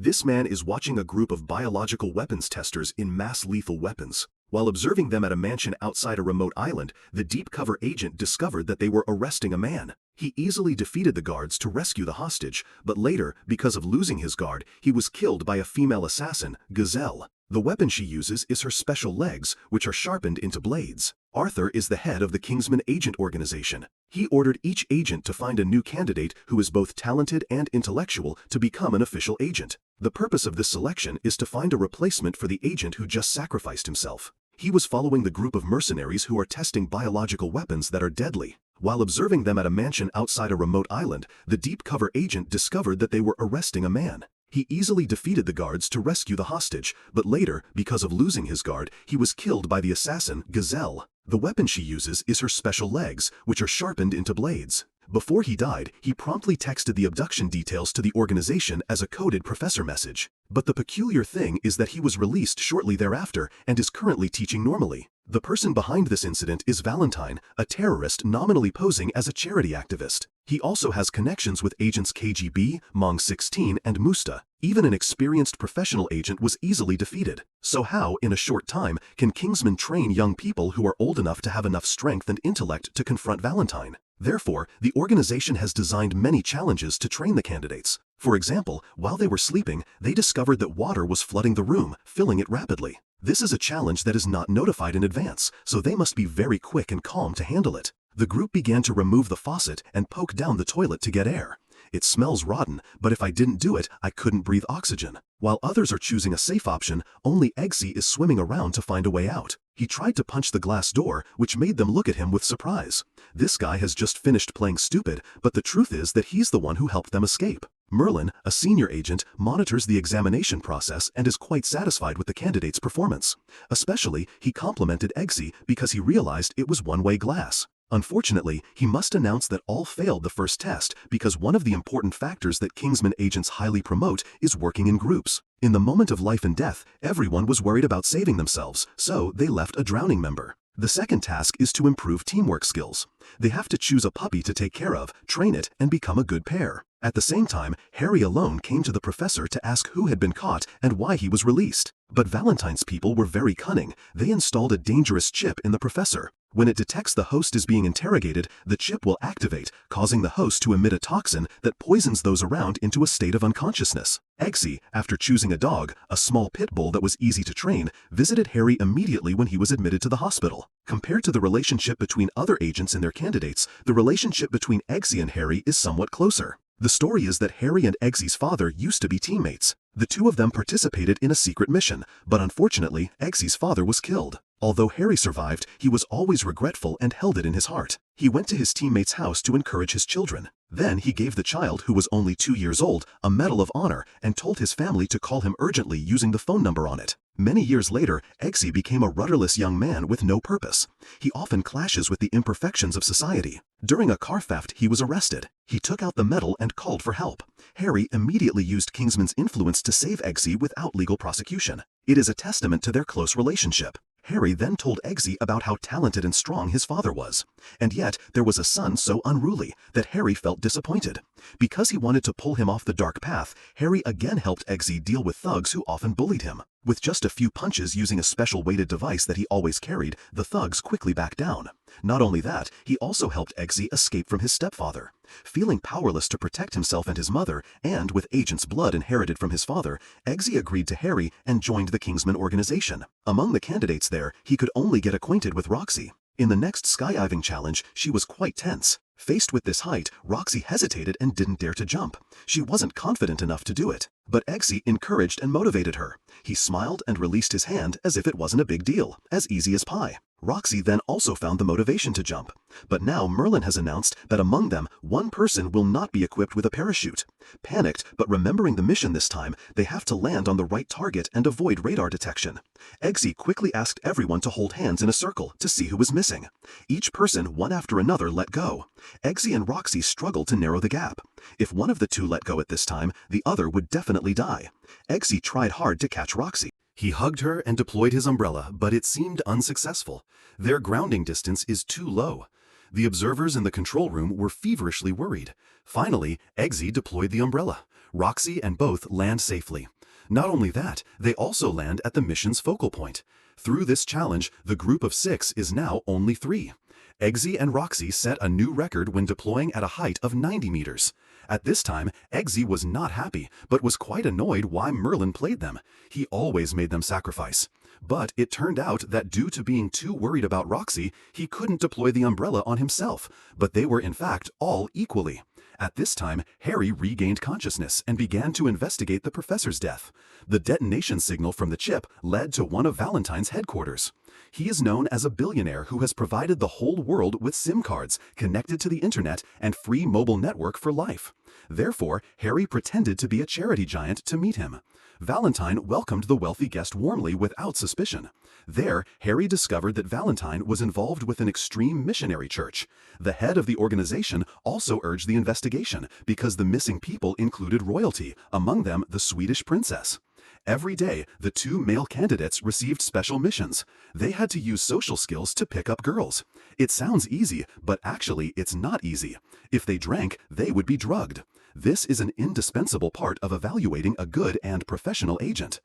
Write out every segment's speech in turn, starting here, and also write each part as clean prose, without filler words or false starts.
This man is watching a group of biological weapons testers in mass lethal weapons. While observing them at a mansion outside a remote island, the deep cover agent discovered that they were arresting a man. He easily defeated the guards to rescue the hostage, but later, because of losing his guard, he was killed by a female assassin, Gazelle. The weapon she uses is her special legs, which are sharpened into blades. Arthur is the head of the Kingsman agent organization. He ordered each agent to find a new candidate who is both talented and intellectual to become an official agent. The purpose of this selection is to find a replacement for the agent who just sacrificed himself. He was following the group of mercenaries who are testing biological weapons that are deadly. While observing them at a mansion outside a remote island, the deep cover agent discovered that they were arresting a man. He easily defeated the guards to rescue the hostage, but later, because of losing his guard, he was killed by the assassin, Gazelle. The weapon she uses is her special legs, which are sharpened into blades. Before he died, he promptly texted the abduction details to the organization as a coded professor message. But the peculiar thing is that he was released shortly thereafter and is currently teaching normally. The person behind this incident is Valentine, a terrorist nominally posing as a charity activist. He also has connections with agents KGB, Mong 16, and Musta. Even an experienced professional agent was easily defeated. So how, in a short time, can Kingsman train young people who are old enough to have enough strength and intellect to confront Valentine? Therefore, the organization has designed many challenges to train the candidates. For example, while they were sleeping, they discovered that water was flooding the room, filling it rapidly. This is a challenge that is not notified in advance, so they must be very quick and calm to handle it. The group began to remove the faucet and poke down the toilet to get air. It smells rotten, but if I didn't do it, I couldn't breathe oxygen. While others are choosing a safe option, only Eggsy is swimming around to find a way out. He tried to punch the glass door, which made them look at him with surprise. This guy has just finished playing stupid, but the truth is that he's the one who helped them escape. Merlin, a senior agent, monitors the examination process and is quite satisfied with the candidate's performance. Especially, he complimented Eggsy because he realized it was one-way glass. Unfortunately, he must announce that all failed the first test because one of the important factors that Kingsman agents highly promote is working in groups. In the moment of life and death, everyone was worried about saving themselves, so they left a drowning member. The second task is to improve teamwork skills. They have to choose a puppy to take care of, train it, and become a good pair. At the same time, Harry alone came to the professor to ask who had been caught and why he was released. But Valentine's people were very cunning. They installed a dangerous chip in the professor. When it detects the host is being interrogated, the chip will activate, causing the host to emit a toxin that poisons those around into a state of unconsciousness. Eggsy, after choosing a dog, a small pit bull that was easy to train, visited Harry immediately when he was admitted to the hospital. Compared to the relationship between other agents and their candidates, the relationship between Eggsy and Harry is somewhat closer. The story is that Harry and Eggsy's father used to be teammates. The two of them participated in a secret mission, but unfortunately, Eggsy's father was killed. Although Harry survived, he was always regretful and held it in his heart. He went to his teammate's house to encourage his children. Then he gave the child, who was only 2 years old, a Medal of Honor and told his family to call him urgently using the phone number on it. Many years later, Eggsy became a rudderless young man with no purpose. He often clashes with the imperfections of society. During a car theft, he was arrested. He took out the medal and called for help. Harry immediately used Kingsman's influence to save Eggsy without legal prosecution. It is a testament to their close relationship. Harry then told Eggsy about how talented and strong his father was. And yet, there was a son so unruly that Harry felt disappointed. Because he wanted to pull him off the dark path, Harry again helped Eggsy deal with thugs who often bullied him. With just a few punches using a special weighted device that he always carried, the thugs quickly backed down. Not only that, he also helped Eggsy escape from his stepfather. Feeling powerless to protect himself and his mother, and with agent's blood inherited from his father, Eggsy agreed to Harry and joined the Kingsman organization. Among the candidates there, he could only get acquainted with Roxy. In the next skydiving challenge, she was quite tense. Faced with this height, Roxy hesitated and didn't dare to jump. She wasn't confident enough to do it. But Eggsy encouraged and motivated her. He smiled and released his hand as if it wasn't a big deal, as easy as pie. Roxy then also found the motivation to jump. But now Merlin has announced that among them, one person will not be equipped with a parachute. Panicked, but remembering the mission this time, they have to land on the right target and avoid radar detection. Eggsy quickly asked everyone to hold hands in a circle to see who was missing. Each person, one after another, let go. Eggsy and Roxy struggled to narrow the gap. If one of the two let go at this time, the other would definitely die. Eggsy tried hard to catch Roxy. He hugged her and deployed his umbrella, but it seemed unsuccessful. Their grounding distance is too low. The observers in the control room were feverishly worried. Finally, Eggsy deployed the umbrella. Roxy and both land safely. Not only that, they also land at the mission's focal point. Through this challenge, the group of 6 is now only 3. Eggsy and Roxy set a new record when deploying at a height of 90 meters. At this time, Eggsy was not happy, but was quite annoyed why Merlin played them. He always made them sacrifice. But it turned out that due to being too worried about Roxy, he couldn't deploy the umbrella on himself, but they were in fact all equally. At this time, Harry regained consciousness and began to investigate the professor's death. The detonation signal from the chip led to one of Valentine's headquarters. He is known as a billionaire who has provided the whole world with SIM cards connected to the internet and free mobile network for life. Therefore, Harry pretended to be a charity giant to meet him. Valentine welcomed the wealthy guest warmly without suspicion. There, Harry discovered that Valentine was involved with an extreme missionary church. The head of the organization also urged the investigation because the missing people included royalty, among them the Swedish princess. Every day, the 2 male candidates received special missions. They had to use social skills to pick up girls. It sounds easy, but actually it's not easy. If they drank, they would be drugged. This is an indispensable part of evaluating a good and professional agent.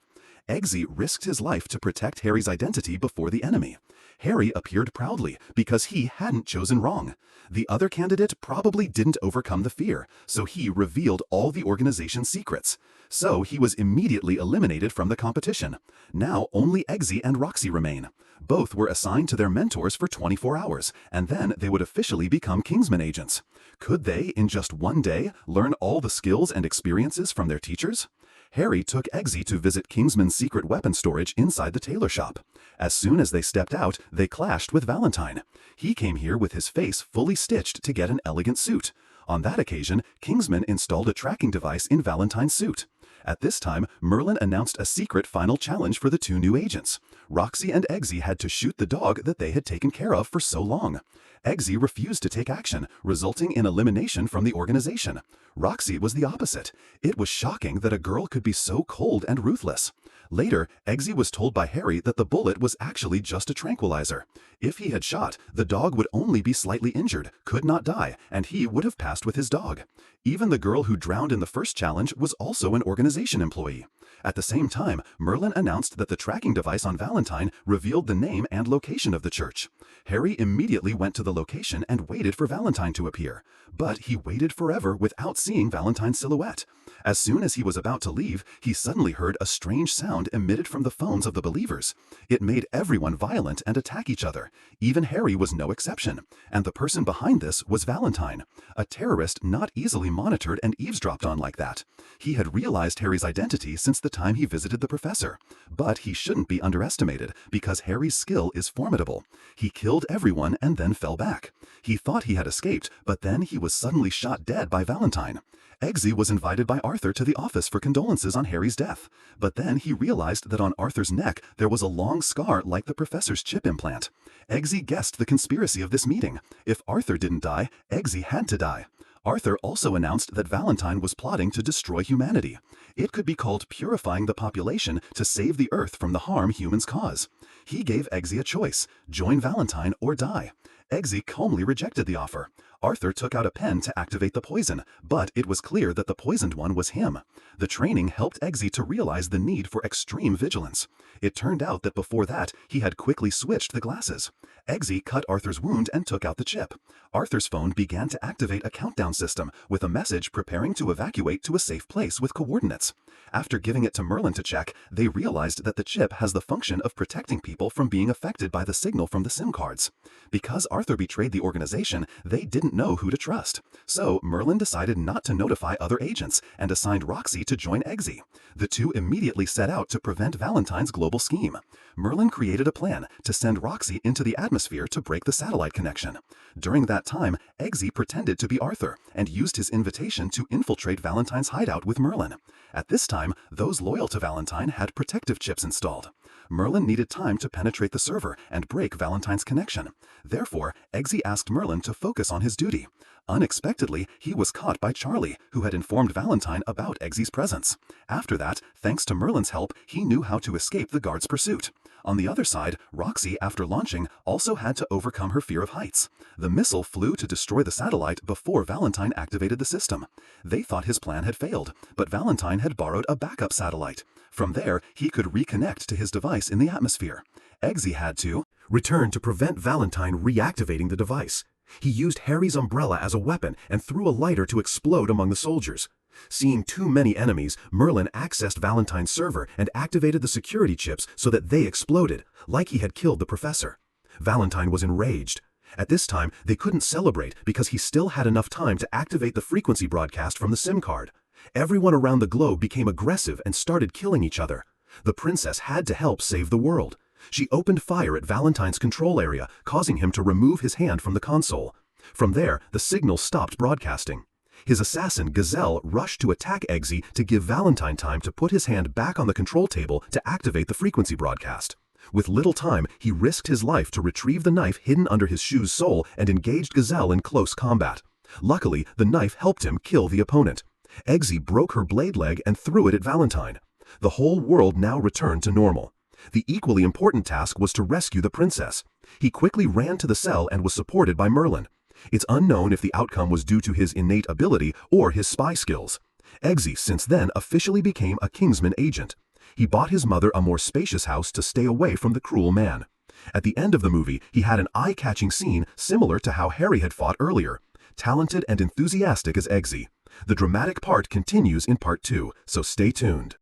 Eggsy risked his life to protect Harry's identity before the enemy. Harry appeared proudly because he hadn't chosen wrong. The other candidate probably didn't overcome the fear, so he revealed all the organization's secrets. So he was immediately eliminated from the competition. Now only Eggsy and Roxy remain. Both were assigned to their mentors for 24 hours, and then they would officially become Kingsman agents. Could they, in just one day, learn all the skills and experiences from their teachers? Harry took Eggsy to visit Kingsman's secret weapon storage inside the tailor shop. As soon as they stepped out, they clashed with Valentine. He came here with his face fully stitched to get an elegant suit. On that occasion, Kingsman installed a tracking device in Valentine's suit. At this time, Merlin announced a secret final challenge for the 2 new agents. Roxy and Eggsy had to shoot the dog that they had taken care of for so long. Eggsy refused to take action, resulting in elimination from the organization. Roxy was the opposite. It was shocking that a girl could be so cold and ruthless. Later, Eggsy was told by Harry that the bullet was actually just a tranquilizer. If he had shot, the dog would only be slightly injured, could not die, and he would have passed with his dog. Even the girl who drowned in the first challenge was also an organization employee. At the same time, Merlin announced that the tracking device on Valentine revealed the name and location of the church. Harry immediately went to the location and waited for Valentine to appear. But he waited forever without seeing Valentine's silhouette. As soon as he was about to leave, he suddenly heard a strange sound emitted from the phones of the believers. It made everyone violent and attack each other. Even Harry was no exception. And the person behind this was Valentine, a terrorist not easily monitored and eavesdropped on like that. He had realized Harry's identity since the time he visited the professor. But he shouldn't be underestimated because Harry's skill is formidable. He killed everyone and then fell back. He thought he had escaped, but then he was suddenly shot dead by Valentine. Eggsy was invited by Arthur to the office for condolences on Harry's death, but then he realized that on Arthur's neck there was a long scar like the professor's chip implant. Eggsy guessed the conspiracy of this meeting. If Arthur didn't die, Eggsy had to die. Arthur also announced that Valentine was plotting to destroy humanity. It could be called purifying the population to save the Earth from the harm humans cause. He gave Eggsy a choice: join Valentine or die. Eggsy calmly rejected the offer. Arthur took out a pen to activate the poison, but it was clear that the poisoned one was him. The training helped Eggsy to realize the need for extreme vigilance. It turned out that before that, he had quickly switched the glasses. Eggsy cut Arthur's wound and took out the chip. Arthur's phone began to activate a countdown system with a message preparing to evacuate to a safe place with coordinates. After giving it to Merlin to check, they realized that the chip has the function of protecting people from being affected by the signal from the SIM cards. Because Arthur betrayed the organization, they didn't know who to trust. So Merlin decided not to notify other agents and assigned Roxy to join Eggsy. The 2 immediately set out to prevent Valentine's global scheme. Merlin created a plan to send Roxy into the atmosphere to break the satellite connection. During that time, Eggsy pretended to be Arthur and used his invitation to infiltrate Valentine's hideout with Merlin. At this time, those loyal to Valentine had protective chips installed. Merlin needed time to penetrate the server and break Valentine's connection. Therefore, Eggsy asked Merlin to focus on his duty. Unexpectedly, he was caught by Charlie, who had informed Valentine about Eggsy's presence. After that, thanks to Merlin's help, he knew how to escape the guard's pursuit. On the other side, Roxy, after launching, also had to overcome her fear of heights. The missile flew to destroy the satellite before Valentine activated the system. They thought his plan had failed, but Valentine had borrowed a backup satellite. From there, he could reconnect to his device in the atmosphere. Eggsy had to return to prevent Valentine reactivating the device. He used Harry's umbrella as a weapon and threw a lighter to explode among the soldiers. Seeing too many enemies, Merlin accessed Valentine's server and activated the security chips so that they exploded, like he had killed the professor. Valentine was enraged. At this time, they couldn't celebrate because he still had enough time to activate the frequency broadcast from the SIM card. Everyone around the globe became aggressive and started killing each other. The princess had to help save the world. She opened fire at Valentine's control area, causing him to remove his hand from the console. From there, the signal stopped broadcasting. His assassin, Gazelle, rushed to attack Eggsy to give Valentine time to put his hand back on the control table to activate the frequency broadcast. With little time, he risked his life to retrieve the knife hidden under his shoe's sole and engaged Gazelle in close combat. Luckily, the knife helped him kill the opponent. Eggsy broke her blade leg and threw it at Valentine. The whole world now returned to normal. The equally important task was to rescue the princess. He quickly ran to the cell and was supported by Merlin. It's unknown if the outcome was due to his innate ability or his spy skills. Eggsy since then officially became a Kingsman agent. He bought his mother a more spacious house to stay away from the cruel man. At the end of the movie, he had an eye-catching scene similar to how Harry had fought earlier. Talented and enthusiastic as Eggsy. The dramatic part continues in part 2, so stay tuned.